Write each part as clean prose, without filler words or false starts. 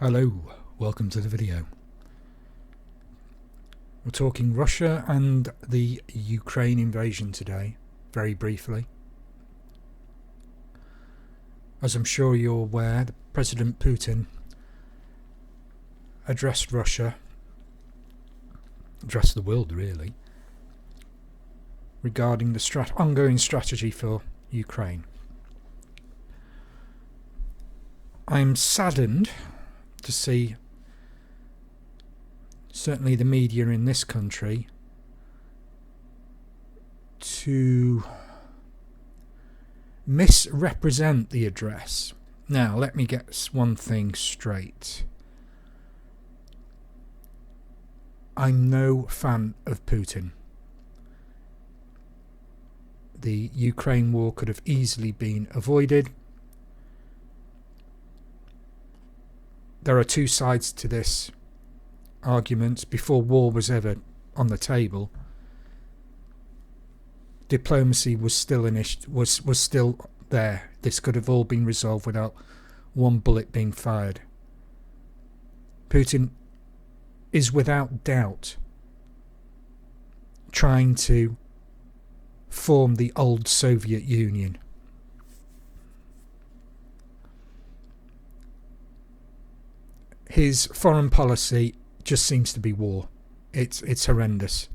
Hello, welcome to the video. We're talking Russia and the Ukraine invasion today, very briefly. As I'm sure you're aware, President Putin addressed Russia, addressed the world really, regarding the ongoing strategy for Ukraine. I'm saddened to see certainly the media in this country to misrepresent the address. Now, let me get one thing straight. I'm no fan of Putin. The Ukraine war could have easily been avoided. There are two sides to this argument. Before war was ever on the table, diplomacy was still was still there. This could have all been resolved without one bullet being fired. Putin is without doubt trying to form the old Soviet Union. His foreign policy just seems to be war. It's horrendous.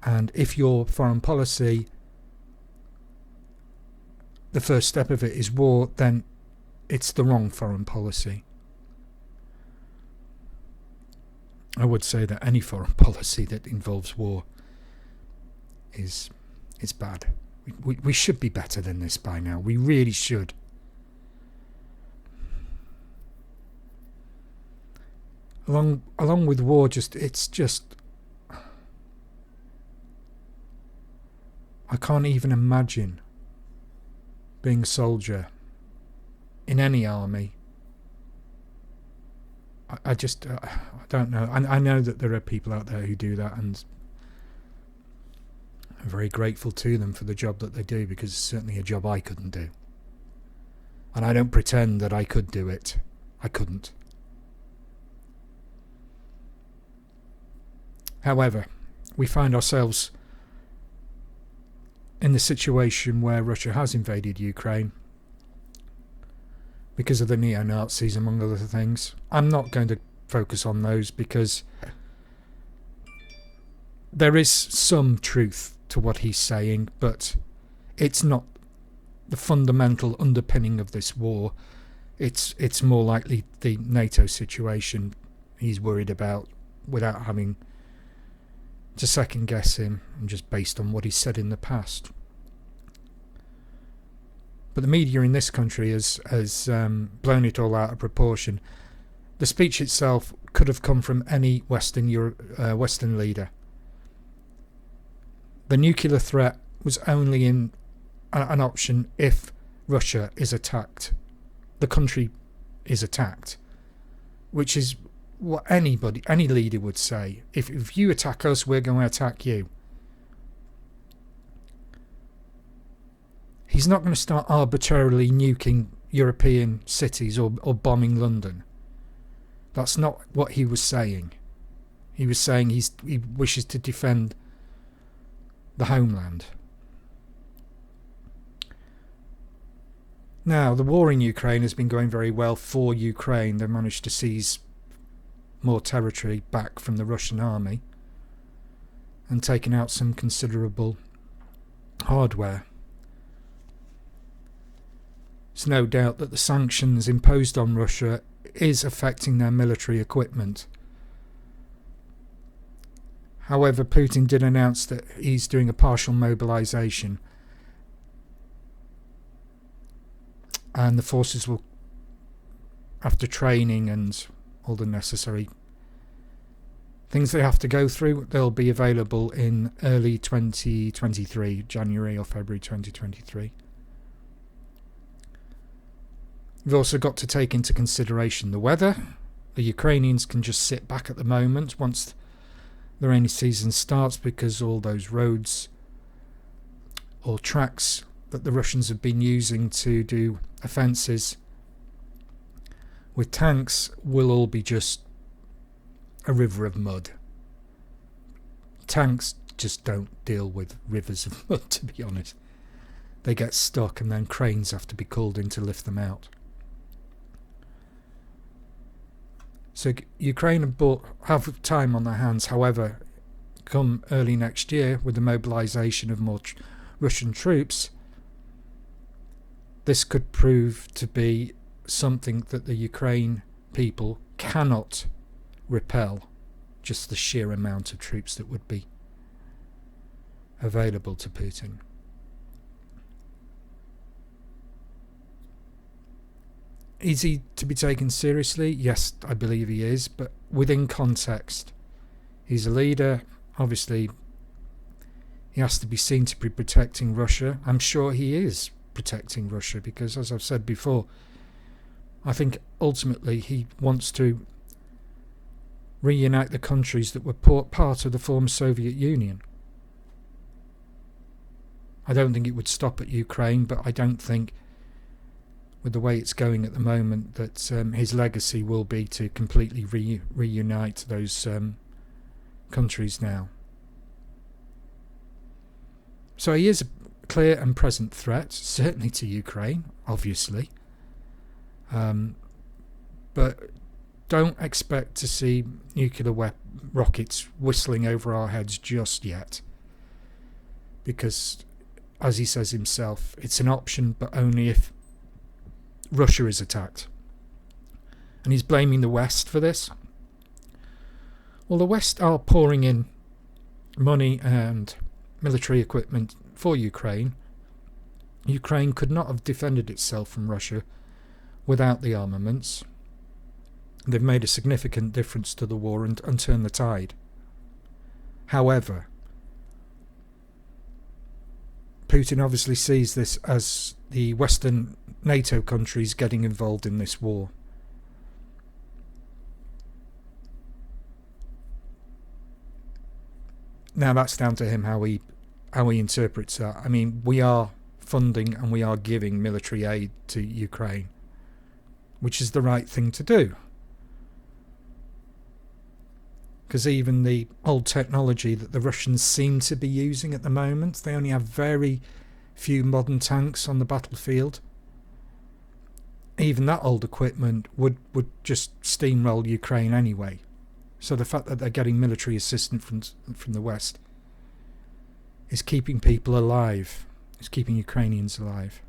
And if your foreign policy, the first step of it is war, then it's the wrong foreign policy. I would say that any foreign policy that involves war is bad. We should be better than this by now. We really should. Along with war, I can't even imagine being a soldier in any army. I don't know. I know that there are people out there who do that, and I'm very grateful to them for the job that they do, because it's certainly a job I couldn't do. And I don't pretend that I could do it. I couldn't. However, we find ourselves in the situation where Russia has invaded Ukraine because of the neo-Nazis, among other things. I'm not going to focus on those because there is some truth to what he's saying, but it's not the fundamental underpinning of this war. It's more likely the NATO situation he's worried about, without having to second guess him, and just based on what he said in the past. But the media in this country has blown it all out of proportion. The speech itself could have come from any Western leader. The nuclear threat was only an option if Russia is attacked. The country is attacked, which is what any leader would say. If you attack us, we're going to attack you. He's not going to start arbitrarily nuking European cities or bombing London. That's not what he was saying. He was saying he wishes to defend the homeland. Now, the war in Ukraine has been going very well for Ukraine. They've managed to seize more territory back from the Russian army and taken out some considerable hardware. There's no doubt that the sanctions imposed on Russia is affecting their military equipment. However, Putin did announce that he's doing a partial mobilisation, and the forces will, after training and all the necessary things they have to go through, they'll be available in early 2023, January or February 2023. We've also got to take into consideration the weather. The Ukrainians can just sit back at the moment once the rainy season starts, because all those roads or tracks that the Russians have been using to do offences with tanks, will all be just a river of mud. Tanks just don't deal with rivers of mud, to be honest. They get stuck and then cranes have to be called in to lift them out. So Ukraine have time on their hands. However, come early next year, with the mobilisation of more Russian troops, this could prove to be something that the Ukraine people cannot repel, just the sheer amount of troops that would be available to Putin. Is he to be taken seriously? Yes, I believe he is, but within context. He's a leader. Obviously, he has to be seen to be protecting Russia. I'm sure he is protecting Russia because, as I've said before, I think ultimately he wants to reunite the countries that were part of the former Soviet Union. I don't think it would stop at Ukraine, but I don't think, with the way it's going at the moment, that his legacy will be to completely reunite those countries now. So he is a clear and present threat, certainly to Ukraine, obviously. But don't expect to see nuclear rockets whistling over our heads just yet. Because, as he says himself, it's an option, but only if Russia is attacked. And he's blaming the West for this. Well, the West are pouring in money and military equipment for Ukraine. Ukraine could not have defended itself from Russia without the armaments. They've made a significant difference to the war and turned the tide. However, Putin obviously sees this as the Western NATO countries getting involved in this war. Now that's down to him how he interprets that. I mean, we are funding and we are giving military aid to Ukraine, which is the right thing to do. Because even the old technology that the Russians seem to be using at the moment, they only have very few modern tanks on the battlefield. Even that old equipment would just steamroll Ukraine anyway. So the fact that they're getting military assistance from the West is keeping people alive. It's keeping Ukrainians alive.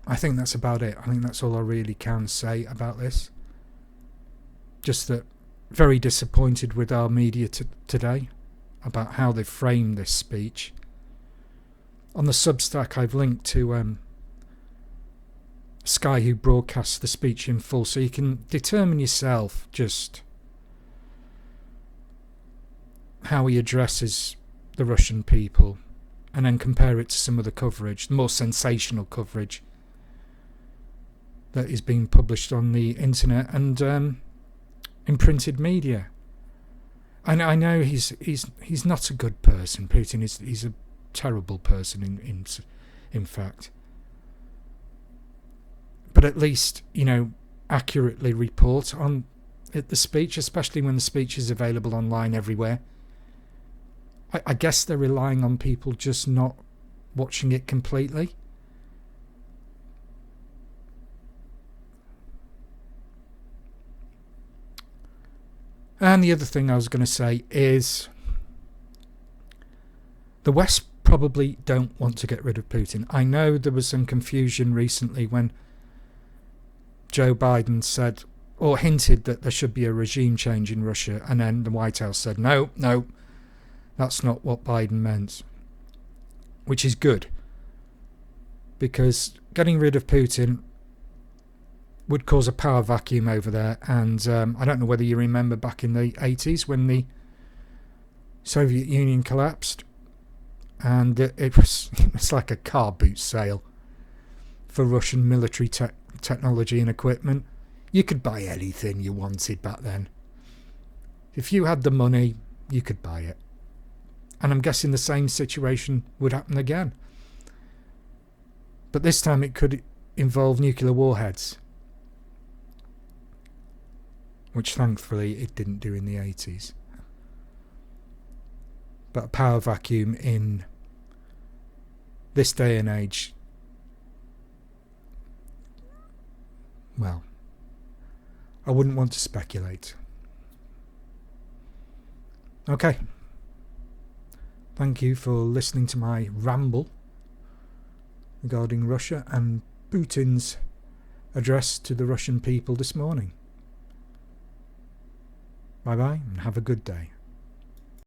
I think that's about it. I think that's all I really can say about this. Just that, very disappointed with our media today about how they framed this speech. On the Substack, I've linked to Sky, who broadcasts the speech in full, so you can determine yourself just how he addresses the Russian people, and then compare it to some of the coverage, the more sensational coverage that is being published on the internet and in printed media. And I know he's not a good person. Putin he's a terrible person in fact. But at least, accurately report on the speech, especially when the speech is available online everywhere. I guess they're relying on people just not watching it completely. And the other thing I was going to say is the West probably don't want to get rid of Putin. I know there was some confusion recently when Joe Biden said or hinted that there should be a regime change in Russia, and then the White House said, no, that's not what Biden meant. Which is good, because getting rid of Putin would cause a power vacuum over there. And I don't know whether you remember back in the 80s when the Soviet Union collapsed, and it's like a car boot sale for Russian military technology and equipment. You could buy anything you wanted back then. If you had the money, you could buy it. And I'm guessing the same situation would happen again. But this time it could involve nuclear warheads, which thankfully it didn't do in the 80s. But a power vacuum in this day and age, well, I wouldn't want to speculate. Okay. Thank you for listening to my ramble regarding Russia and Putin's address to the Russian people this morning. Bye bye and have a good day.